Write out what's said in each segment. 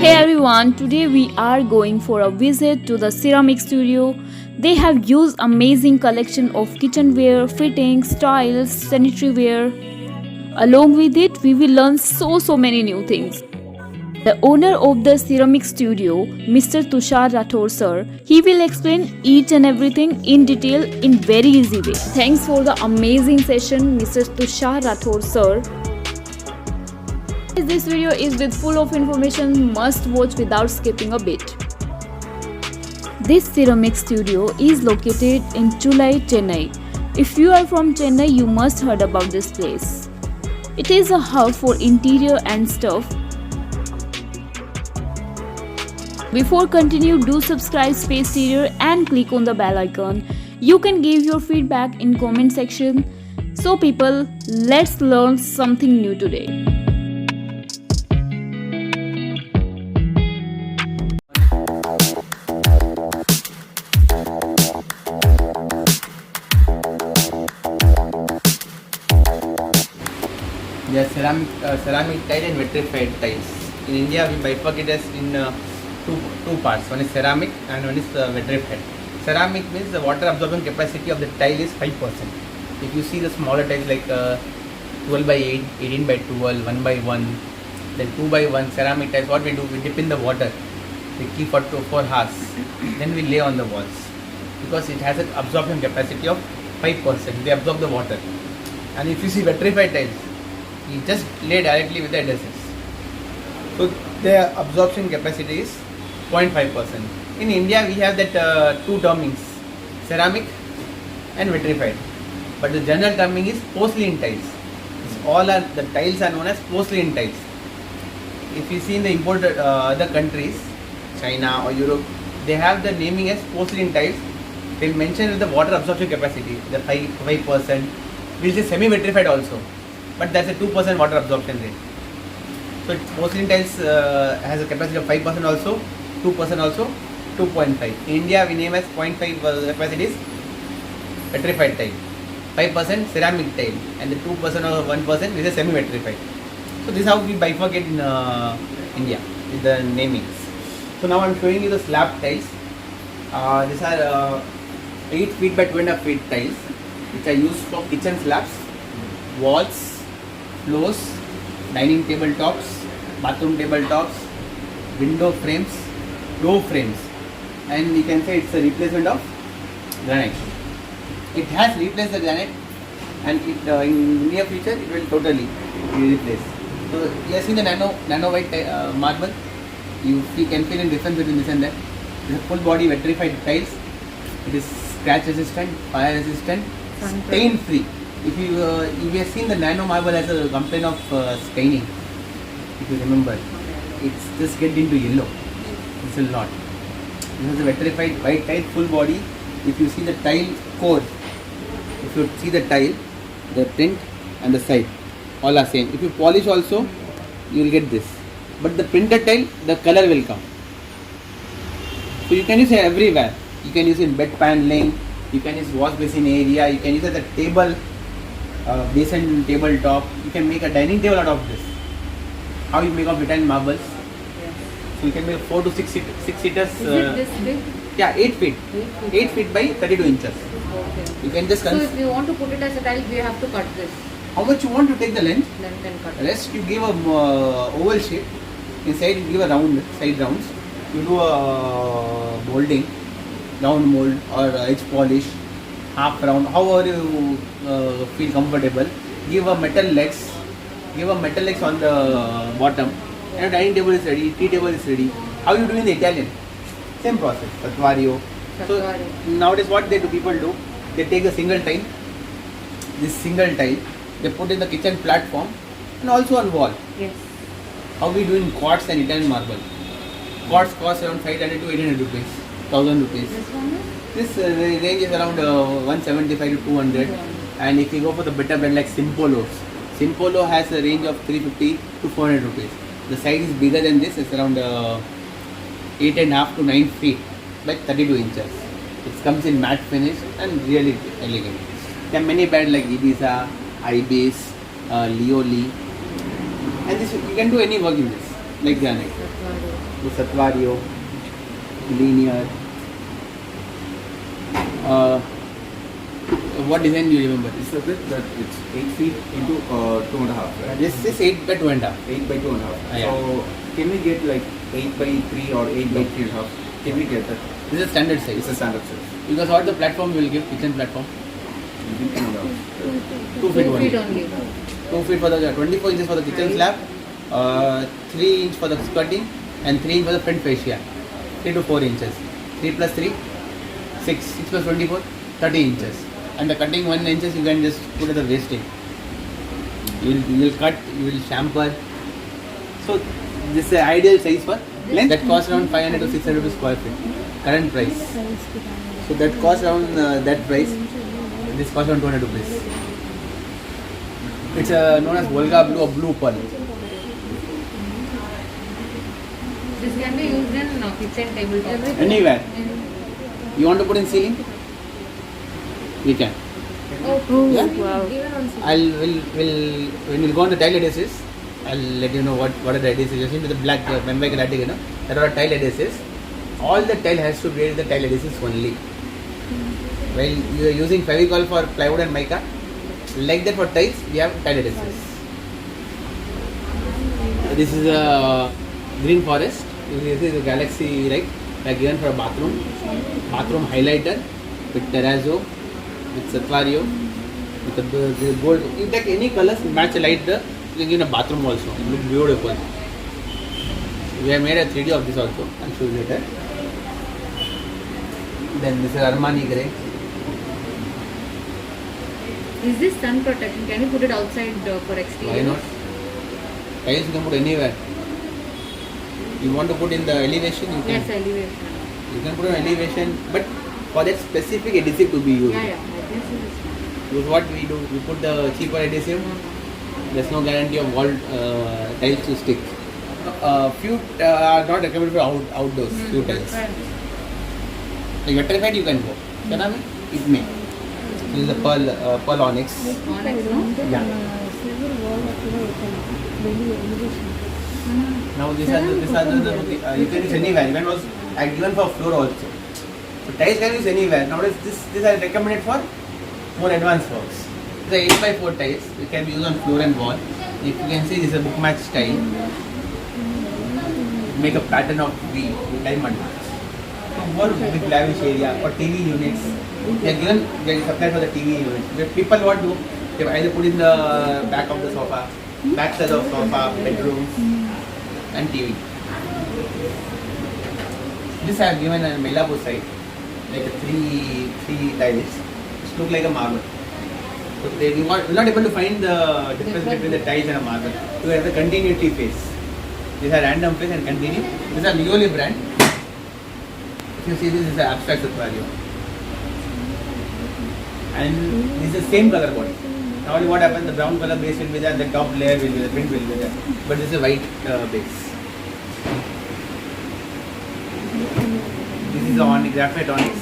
Hey everyone, today we are going for a visit to the ceramic studio. They have used amazing collection of kitchenware, fittings, tiles, sanitary ware. Along with it, we will learn so many new things. The owner of the ceramic studio, Mr. Tushar Rathore sir, he will explain each and everything in detail in very easy way. Thanks for the amazing session, Mr. Tushar Rathore sir. This video is with full of information, must watch without skipping a bit. This ceramic studio is located in Chulai, Chennai. If you are from Chennai, you must heard about this place. It is a hub for interior and stuff. Before continue, do subscribe Space Stereo and click on the bell icon. You can give your feedback in comment section. So people, let's learn something new today. They are ceramic tile and vitrified tiles. In India, we bifurcate it in two parts. One is ceramic and one is vitrified. Ceramic means the water absorbing capacity of the tile is 5%. If you see the smaller tiles like 12 by 8, 18 by 12, 1 by 1, then 2 by 1 ceramic tiles, what we do, we dip in the water. We keep for 4 hours. Then we lay on the walls. Because it has an absorption capacity of 5%. They absorb the water. And if you see vitrified tiles, you just lay directly with the adhesives. So their absorption capacity is 0.5%. In India, we have that two termings, ceramic and vitrified. But the general terming is porcelain tiles. The tiles are known as porcelain tiles. If you see in the imported other countries, China or Europe, they have the naming as porcelain tiles. They'll mention the water absorption capacity, the 5%. We'll say semi-vitrified also. But that's a 2% water absorption rate. So porcelain tiles has a capacity of 5% also, 2% also, 2.5. In India, we name as 0.5 capacities vitrified tile, 5% ceramic tile, and the 2% or 1% is a semi-vitrified. So this is how we bifurcate in India with the namings. So now I'm showing you the slab tiles. These are 8 feet by 2.5 feet tiles, which are used for kitchen slabs, walls, floors, dining table tops, bathroom table tops, window frames, door frames, and you can say it's a replacement of granite. It has replaced the granite, and in near future it will totally be replaced. So you have seen the nano white marble. You can feel the difference between this and that. It is a full body vitrified tiles. It is scratch resistant, fire resistant, stain free. If you have seen the nano marble as a complaint of staining, if you remember, it's just get into yellow. This will not. This is a vitrified white tile, full body. If you see the tile core, if you see the tile, the print and the side, all are same. If you polish also, you will get this. But the printed tile, the color will come. So you can use it everywhere. You can use it in bed paneling. You can use wash basin area. You can use it as a table. Basin tabletop. You can make a dining table out of this. How you make of Italian marbles? Yes. So you can make 4 to 6 seaters. Is it this big? Yeah, 8 feet. 8 feet by 32 inches. Okay. You can just So if you want to put it as a tile, we have to cut this how much you want to take the length. length and cut. Rest you give a oval shape. Inside you give a round side rounds. You do a molding, round mold or edge polish, half round, however you feel comfortable. Give a metal legs on the bottom, and a dining table is ready, tea table is ready. How you do in the Italian? Same process, Satvario. So nowadays what people do, they take a single tile, this single tile, they put in the kitchen platform and also on wall. Yes. How we do in quartz and Italian marble. Quartz costs around 500 to 800 rupees, 1000 rupees. This one is? This range is around 175 to 200. And if you go for the better brand like Simpolo has a range of 350 to 400 rupees. The size is bigger than this, it's around 8.5 to 9 feet by 32 inches. It comes in matte finish and really elegant. There are many brands like Ibiza, Ibis, Leoli, and this you can do any work in this, like granite. the Satvario, linear. What design do you remember? It's a bit that it's 8 feet into 2.5, right? This is 8 by 2.5. 8 by 2.5. Yeah. So can we get like 8 by 3 or 8 by 3.5? Can we get that? This is standard size. It's a standard size. Because what the platform will give, kitchen platform? 2.5. 2 feet 2 only. feet only. 2 feet for the 24 inches for the kitchen slab, 3 inch for the skirting, and 3 inch for the front fascia. 3 to 4 inches. 3 plus 3, 6. 6 plus 24, 30 inches. And the cutting 1 inches you can just put as a wasting. You will cut, you will chamfer. So this is the ideal size for length. That costs around 500 to 600 rupees square feet. Current price. So that costs around that price. This costs around 200 rupees. It's known as Volga blue or blue pearl. This can be used in kitchen tabletop. Anywhere. You want to put in ceiling? We can. Oh, Yeah. Wow. even on When you go on the tile adhesives, I'll let you know what are the adhesives. You see with the black Bembeck Latic, you know, there are tile adhesives. All the tile has to be the tile adhesives only. While you are using Fevicol for plywood and mica, like that for tiles, we have tile adhesives. This is a green forest. This is a galaxy, right? Like given for a bathroom highlighter with terrazzo, with Satvario, with the gold. You take any colors, match a light there. You can give in a bathroom also. It looks beautiful. We have made a 3D of this also. I'll show you later. Then this is Armani grey. Is this sun protection? Can you put it outside for exterior? Why not? Tiles you can put anywhere. You want to put in the elevation, you can. Yes, elevation. You can put an elevation, but for that specific adhesive to be used. Yeah. This is Because what we do, we put the cheaper adhesive. There's no guarantee of wall tiles to stick. Few are not recommended for outdoors. Few tiles. The vitrified you can go. Ceramic, it may. This is a pearl onyx. onyx, no? Yeah. Now these are the you can use anywhere. Even was given for floor also. So tiles can use anywhere. Nowadays these are recommended for more advanced works. The 8x4 tiles it can be used on floor and wall. If you can see, this is a book match style. Make a pattern of V diamond. So more big lavish area for TV units. They are given, they are supplied for the TV units. If people want to, they either put in the back of the sofa, back side of sofa, bedrooms, and TV. This I have given a Melapur side, like a three tiles. It looks like a marble. So they will not able to find the difference between the tiles and a marble. You have the continuity phase. These are random phase and continue. These are Mioli brand. If you see, this is an abstract Satvario. And this is the same color body. Now only what happens, the brown color base will be there, the top layer will be there, print will be there. But this is a white base. This is the graphite onyx.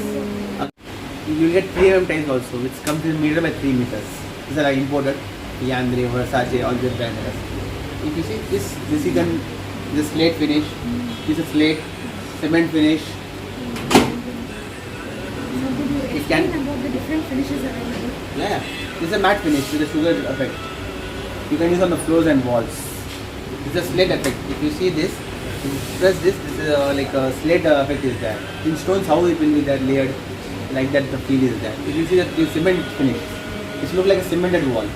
You will get 3 mm tiles also, which comes in meter by 3 meters. These are imported. Yandere, Versace, all these brands. If you see this you can, this slate finish, this is slate, cement finish. It can. about the different finishes available. Yeah, this is a matte finish with a sugar effect. You can use on the floors and walls. This is a slate effect. If you see this, if you press this is like a slate effect is there. In stones, how it will be there layered, like that the feel is there. If you see that the cement finish, it looks like a cemented wall.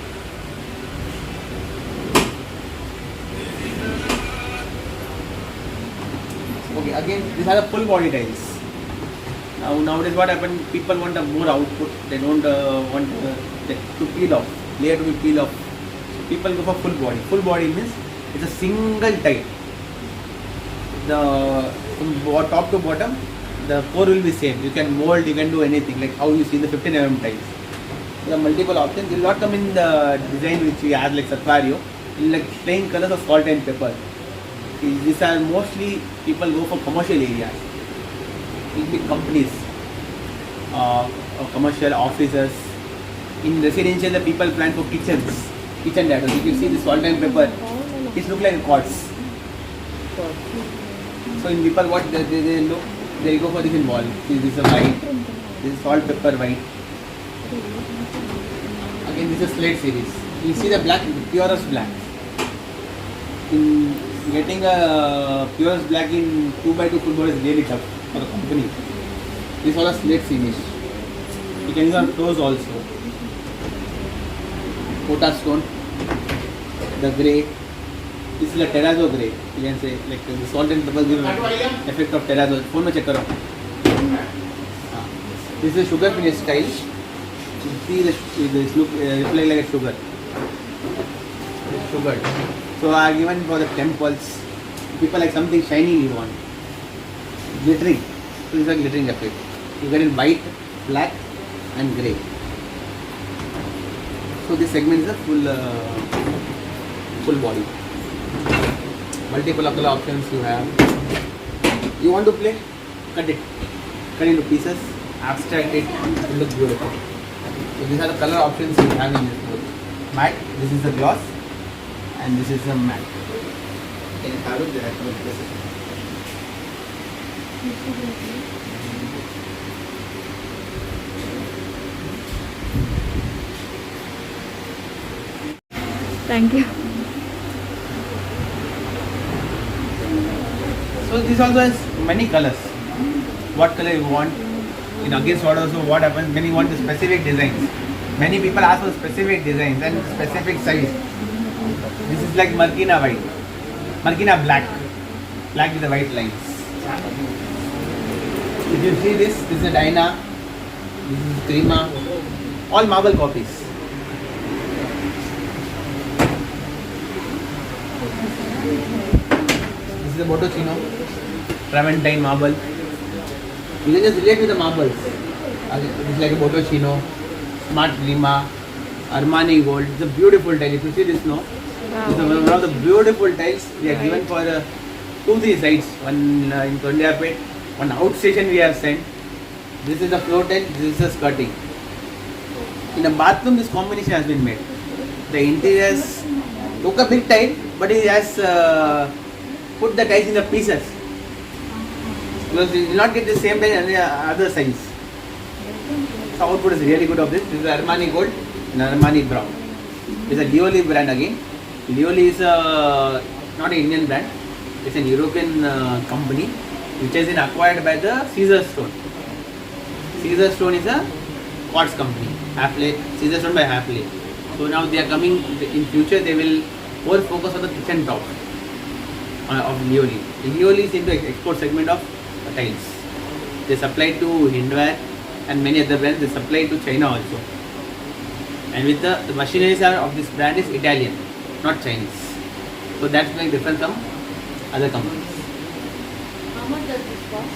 Okay, again, these are the full body tiles. Nowadays what happened, people want a more output, they don't want to peel off, layer to be peel off. People go for full body. Full body means it's a single tile. From top to bottom, the core will be same. You can mold, you can do anything, like how you see the 15 mm tiles. There are multiple options. It will not come in the design which we have like Satvario. It will like plain colors of salt and pepper. These are mostly people go for commercial areas. Big companies, commercial offices. In residential, the people plan for kitchen data. If you see the salt and pepper, it looks like a quartz. So in people what they look, they go for this in wall. This is a white, this is salt pepper white. Again this is slate series. You see the black, purest black. In getting a purest black in 2x2 football is really tough for the company. This is all a slate finish. You can use on clothes also. Pota stone, the grey. This is a terrazzo grey. You can say like the salt and pepper give effect of terrazzo. Phone में check करो. This is a sugar finish style. You see this look reflect like a sugar. Sugar. So given for the temples, people like something shiny you want. Glittering. So this is a glittering effect. You get in white, black, and grey. So this segment is a full body. Multiple color options you have. You want to play? Cut it. Cut into pieces. Abstract it. It will look beautiful. So these are the color options you have in this book. Matte. This is the gloss, and this is the matte. Can you have it there? Thank you. So this also has many colors. What color you want? In against what also what happens when you want the specific designs. Many people ask for specific designs and specific size. This is like Markina white, Markina black with the white lines. If you see this is a Dyna, this is Crema, all marble copies. This is a Botocino, Travertine marble. You can just relate with the marbles. This is like a Botocino, Smart Lima, Armani Gold. It's a beautiful tile. If you see this, no? It's one of the beautiful tiles we are given for 2-3 sites. One in Kondiapet, one outstation we have sent. This is the floor tile, this is the skirting. In a bathroom, this combination has been made. The interiors took a big tile, but it has put the tiles in the pieces. Because you will not get the same tile and the other size. So output is really good of this. This is Armani Gold and Armani Brown. It's a Lioli brand again. Lioli is not an Indian brand. It's an European company which has been acquired by the Caesarstone. Caesarstone is a quartz company. Caesarstone by Hapley. So now they are coming in future. They will more focus on the kitchen top of Lioli. Lioli is into export segment of tiles. They supply to Hindware and many other brands. They supply to China also. And with the machineries of this brand is Italian, not Chinese. So that's the difference from other companies. How much does this cost?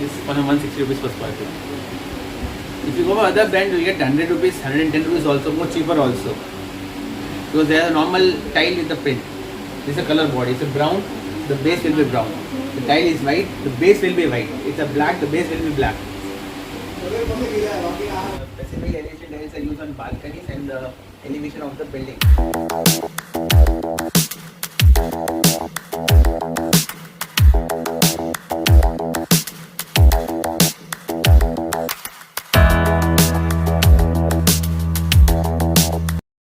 This is 160 rupees per square feet. If you go for other brand, you will get 100 rupees, 110 rupees also, more cheaper also. Because they are a normal tile with the print. This is a color body. It's a brown, the base will be brown. The tile is white, the base will be white. It's a black, the base will be black. Specific elevation tiles are used on balconies and the elevation of the building.